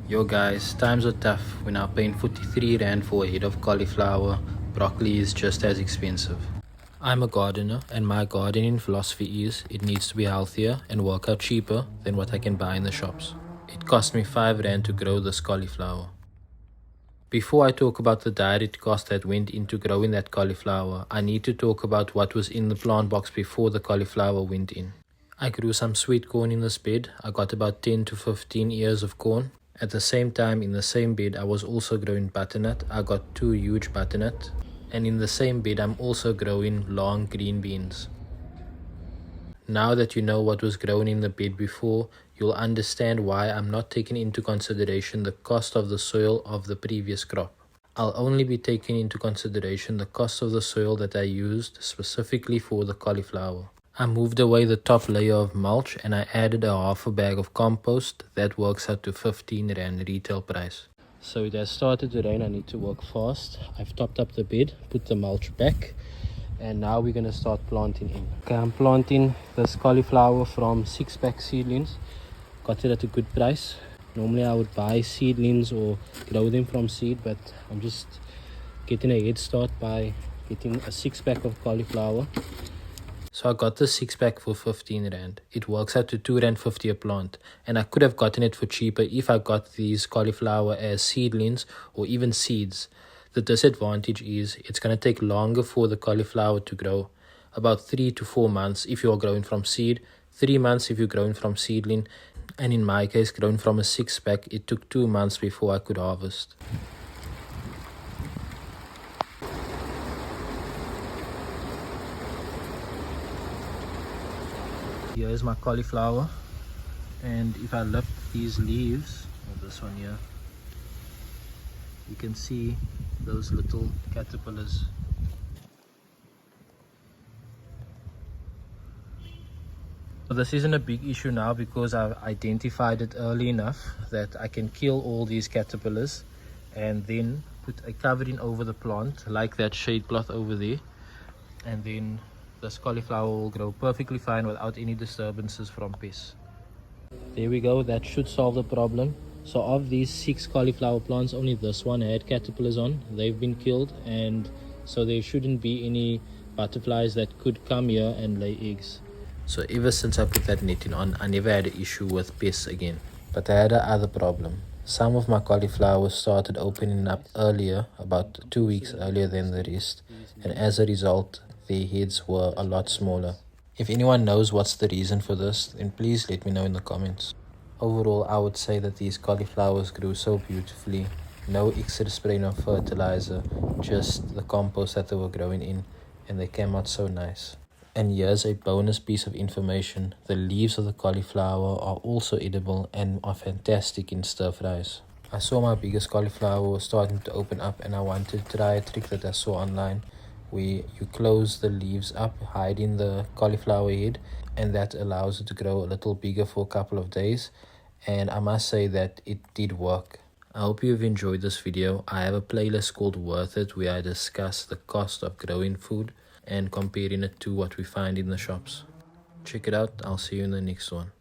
Yo guys, times are tough. We're now paying 43 Rand for a head of cauliflower. Broccoli is just as expensive. I'm a gardener and my gardening philosophy is it needs to be healthier and work out cheaper than what I can buy in the shops. It cost me 5 Rand to grow this cauliflower. Before I talk about the direct cost that went into growing that cauliflower, I need to talk about what was in the plant box before the cauliflower went in. I grew some sweet corn in this bed. I got about 10 to 15 ears of corn. At the same time, in the same bed, I was also growing butternut. I got 2 huge butternut. And in the same bed, I'm also growing long green beans. Now that you know what was grown in the bed before, you'll understand why I'm not taking into consideration the cost of the soil of the previous crop. I'll only be taking into consideration the cost of the soil that I used specifically for the cauliflower. I moved away the top layer of mulch and I added a half a bag of compost. That works out to 15 Rand retail price. So it has started to rain. I need to work fast. I've topped up the bed, put the mulch back, and now we're going to start planting in. Okay, I'm planting this cauliflower from 6-pack seedlings. Got it at a good price. Normally I would buy seedlings or grow them from seed, but I'm just getting a head start by getting a 6-pack of cauliflower. So I got the 6-pack for 15 Rand. It works out to 2 Rand 50 a plant. And I could have gotten it for cheaper if I got these cauliflower as seedlings or even seeds. The disadvantage is it's going to take longer for the cauliflower to grow. About 3 to 4 months if you're growing from seed. 3 months if you're growing from seedling. And in my case, growing from a 6-pack, it took 2 months before I could harvest. Here is my cauliflower, and if I lift these leaves, or this one here, you can see those little caterpillars. So this isn't a big issue now because I've identified it early enough that I can kill all these caterpillars and then put a covering over the plant like that shade cloth over there, and then this cauliflower will grow perfectly fine without any disturbances from pests. There we go, that should solve the problem. So of these 6 cauliflower plants, only this one had caterpillars on. They've been killed, and so there shouldn't be any butterflies that could come here and lay eggs. So ever since I put that netting on, I never had an issue with pests again. But I had another problem. Some of my cauliflowers started opening up earlier, about 2 weeks earlier than the rest, and as a result, their heads were a lot smaller. If anyone knows what's the reason for this, then please let me know in the comments. Overall, I would say that these cauliflowers grew so beautifully. No extra spraying of fertilizer, just the compost that they were growing in, and they came out so nice. And here's a bonus piece of information. The leaves of the cauliflower are also edible and are fantastic in stir fries. I saw my biggest cauliflower was starting to open up, and I wanted to try a trick that I saw online where you close the leaves up, hiding the cauliflower head, and that allows it to grow a little bigger for a couple of days. And I must say that it did work. I hope you've enjoyed this video. I have a playlist called Worth It where I discuss the cost of growing food and comparing it to what we find in the shops. Check it out. I'll see you in the next one.